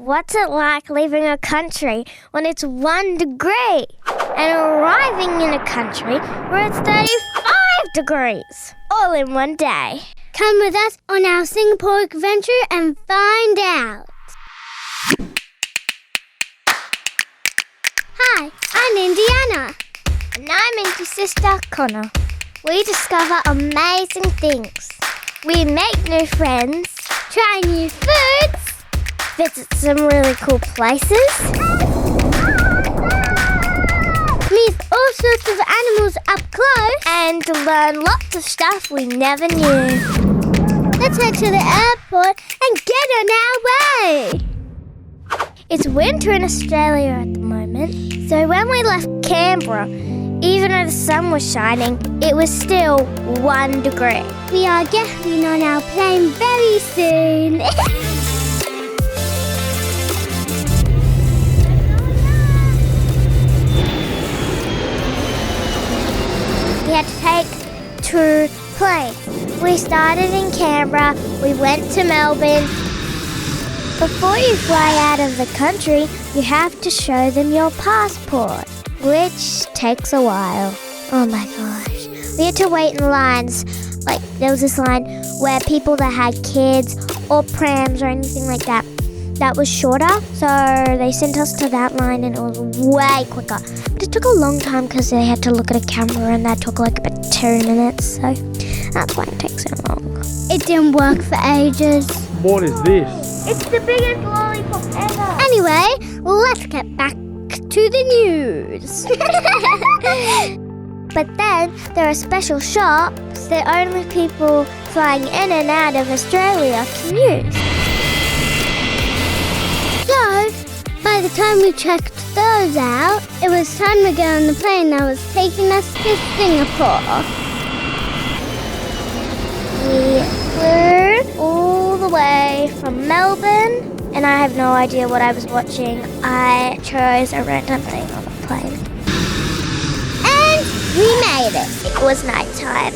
What's it like leaving a country when it's 1 degree and arriving in a country where it's 35 degrees all in one day? Come with us on our Singapore adventure and find out. Hi, I'm Indiana. And I'm Indy's sister, Connor. We discover amazing things. We make new friends, Try new foods, visit some really cool places, meet all sorts of animals up close, and learn lots of stuff we never knew. let's head to the airport and get on our way. It's winter in Australia at the moment, so when we left Canberra, even though the sun was shining, it was still 1 degree. We are getting on our plane very soon. We had to take 2 planes. We started in Canberra, we went to Melbourne. Before you fly out of the country, you have to show them your passport, which takes a while. Oh my gosh. We had to wait in lines. Like, there was this line where people that had kids or prams or anything like that was shorter. So they sent us to that line and it was way quicker. But it took a long time because they had to look at a camera and that took like about 2 minutes. So that's why it takes so long. It didn't work for ages. What is this? It's the biggest lollipop ever. Anyway, let's get back to the news. But then there are special shops that only people flying in and out of Australia can use. So, by the time we checked those out, it was time to get on the plane that was taking us to Singapore. We flew all the way from Melbourne, and I have no idea what I was watching. I chose a random thing on the plane. And we made it. It was nighttime.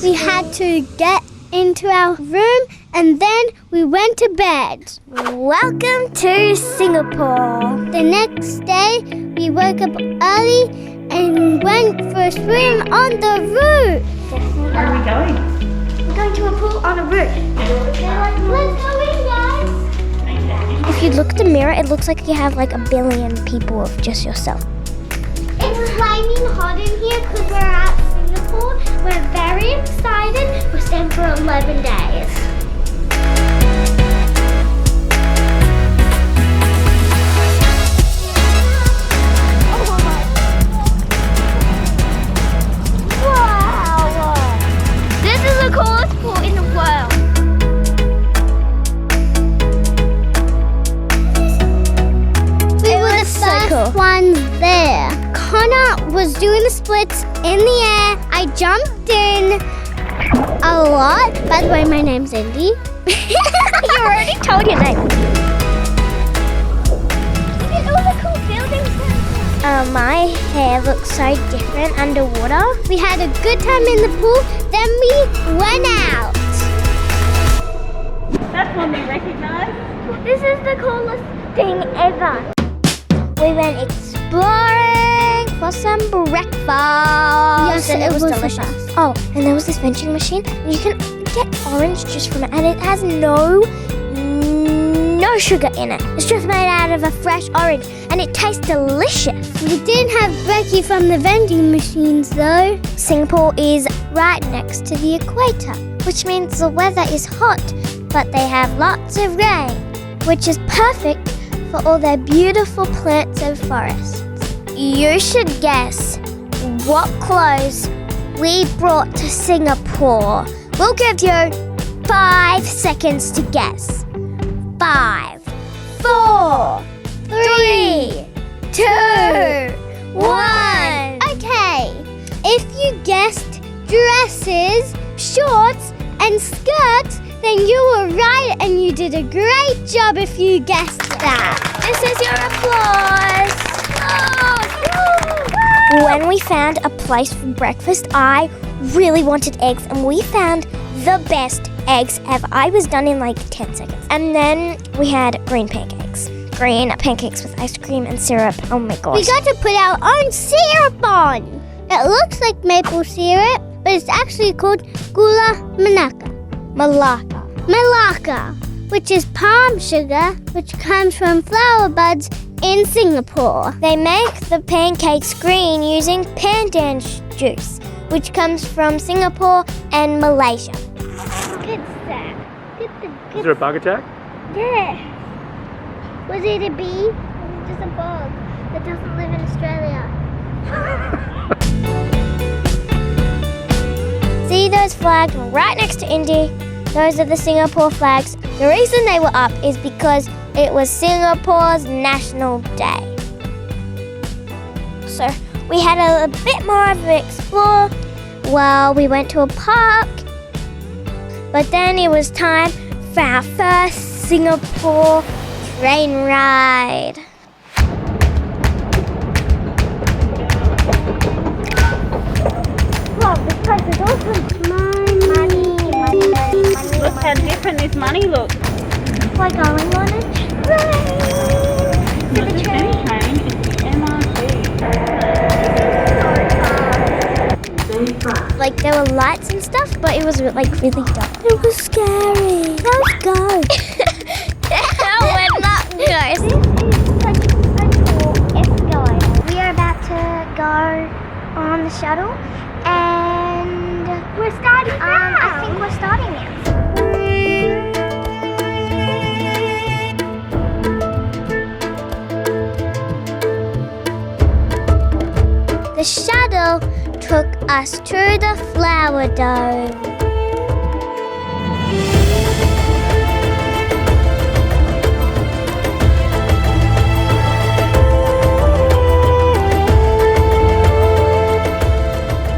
We had to get into our room and then we went to bed. Welcome to Singapore. The next day, we woke up early and went for a swim on the roof. Where are we going? We're going to a pool on a roof. Let's go in, guys. If you look at the mirror, it looks like you have like 1 billion people of just yourself. It's flaming hot in here because we're at Singapore. We're very excited. We're staying for 11 days. Wow! This is the coolest pool in the world. We were the first ones there. Connor was doing the splits in the air. I jumped in a lot. By the way, my name's Indy. You already told your name. Look at all the cool buildings. My hair looks so different underwater. We had a good time in the pool. Then we went out. That's one we recognise. This is the coolest thing ever. We went exploring for some breakfast. Yes, and it was delicious. delicious. Oh, and there was this vending machine. You can get orange juice from it, and it has no sugar in it. It's just made out of a fresh orange, and it tastes delicious. We didn't have brekkie from the vending machines though. Singapore is right next to the equator, which means the weather is hot, but they have lots of rain, which is perfect for all their beautiful plants and forests. You should guess what clothes we brought to Singapore. We'll give you 5 seconds to guess. 5, 4, 3, 2, 1. Okay, if you guessed dresses, shorts, and skirts, then you were right and you did a great job if you guessed that. This is your applause. When we found a place for breakfast, I really wanted eggs, and we found the best eggs ever. I was done in like 10 seconds. And then we had green pancakes. green pancakes with ice cream and syrup. Oh my gosh. We got to put our own syrup on. It looks like maple syrup, but it's actually called gula Melaka, which is palm sugar, which comes from flower buds in Singapore. They make the pancakes green using pandan juice, which comes from Singapore and Malaysia. Good stuff. Is there a bug attack? Yeah. Was it a bee? Or was it just a bug that doesn't live in Australia? See those flags right next to Indy? Those are the Singapore flags. The reason they were up is because it was Singapore's National Day. So we had a bit more of an explore while we went to a park. But then it was time for our first Singapore train ride. Well, because it's also money. Look how different this money looks. We're going on a train. Not just any train, it's the M.R.T. Like there were lights and stuff, but it was like really dark. It was scary. Let's go. We're not ghosts. This is like a cool escalator. We are about to go on the shuttle, and We're starting now. I think we're starting now. The shuttle took us to the flower dome.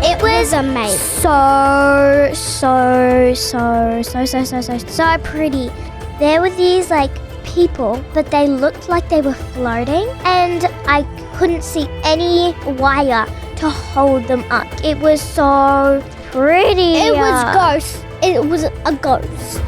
It was amazing. So pretty. There were these like people, but they looked like they were floating, and I couldn't see any wire to hold them up. It was so pretty. It was ghost. It was a ghost.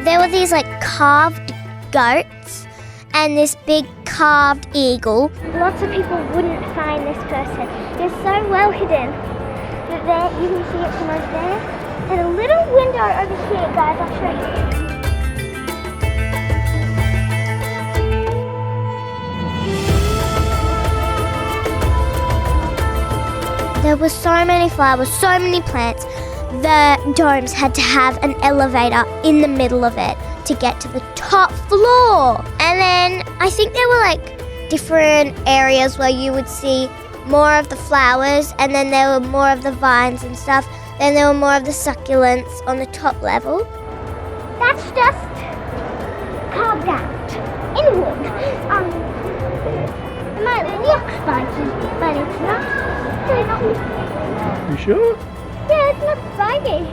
There were these like carved goats and this big carved eagle. Lots of people wouldn't find this person. It's so well hidden. But there, you can see it from over there. And a little window over here, guys, I'll show you. There were so many flowers, so many plants. The domes had to have an elevator in the middle of it to get to the top floor. And then I think there were like different areas where you would see more of the flowers, and then there were more of the vines and stuff. Then there were more of the succulents on the top level. That's just carved out in wood. It might look spiky, but it's not. You sure? Yeah, it's not spiky.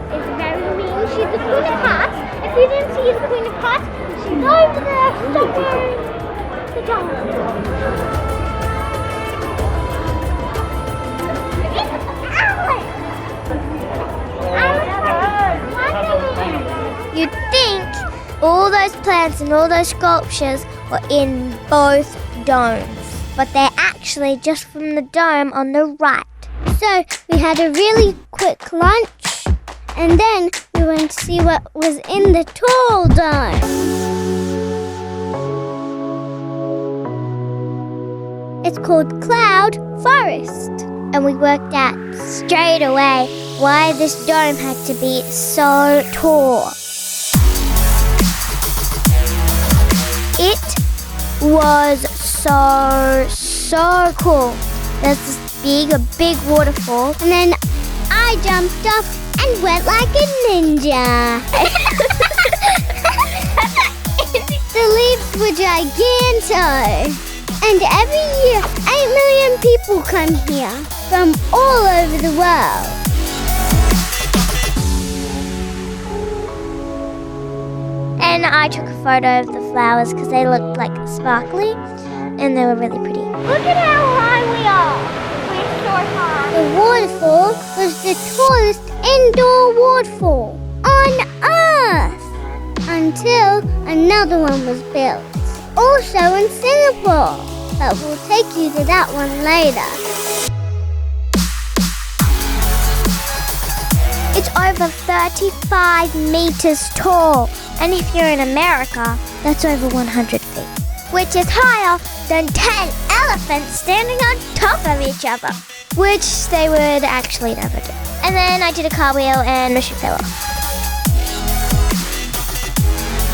It's very mean. She's the Queen of Hearts. If you didn't see the Queen of Hearts, she's over there stopping the dog. You'd think all those plants and all those sculptures were in both domes, but they're actually just from the dome on the right. So we had a really quick lunch, and then we went to see what was in the tall dome. It's called Cloud Forest. And we worked out straight away why this dome had to be so tall. It was so cool. There's this a big waterfall, And then I jumped off and went like a ninja. The leaves were giganto. And every year, 8 million people come here from all over the world. and I took a photo of the flowers because they looked like sparkly and they were really pretty. Look at how high we are. We're so high. The waterfall was the tallest indoor waterfall on Earth until another one was built. Also in Singapore. But we'll take you to that one later. It's over 35 meters tall. And if you're in America, that's over 100 feet. Which is higher than 10 elephants standing on top of each other. Which they would actually never do. And then I did a car wheel and the ship fell off.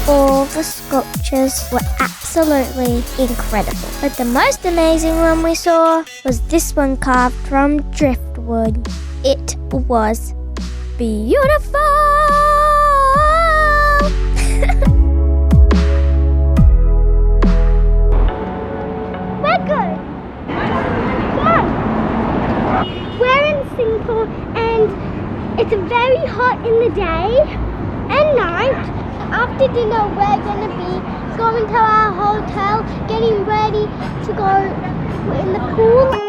All the sculptures were absolutely incredible. But the most amazing one we saw was this one carved from driftwood. It was beautiful! We're good. Yeah. We're in Singapore and it's very hot in the day and night. After dinner, we're going to be going to our hotel, getting ready to go in the pool.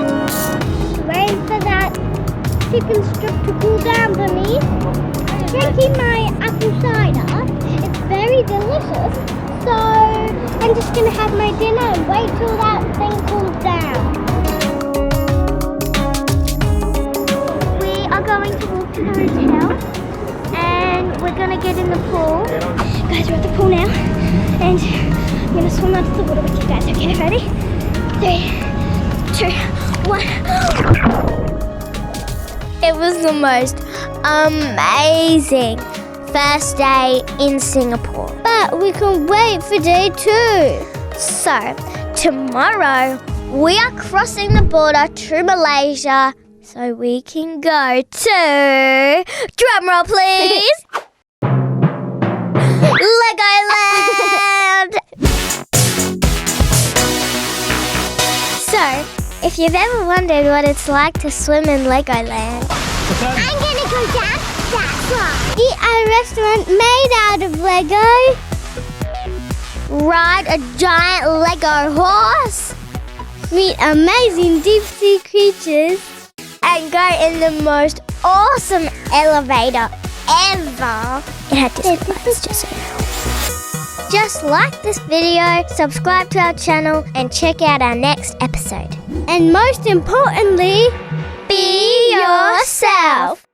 Waiting for that chicken strip to cool down for me. Drinking my apple cider. It's very delicious. So I'm just going to have my dinner and wait till that thing cools down. We are going to walk to the hotel and we're going to get in the pool. Guys, we're at the pool now and I'm going to swim out to the water with you guys. Okay, ready? 3, 2, 1. It was the most amazing first day in Singapore. But we can wait for day 2. So, tomorrow we are crossing the border to Malaysia so we can go to, drumroll please, Legoland! So, if you've ever wondered what it's like to swim in Legoland, I'm gonna go down that slide. Eat at a restaurant made out of Lego. ride a giant Lego horse, Meet amazing deep sea creatures. and go in the most awesome elevator ever. It had display lights, just so you know. Just like this video, subscribe to our channel, and check out our next episode. And most importantly, Be yourself.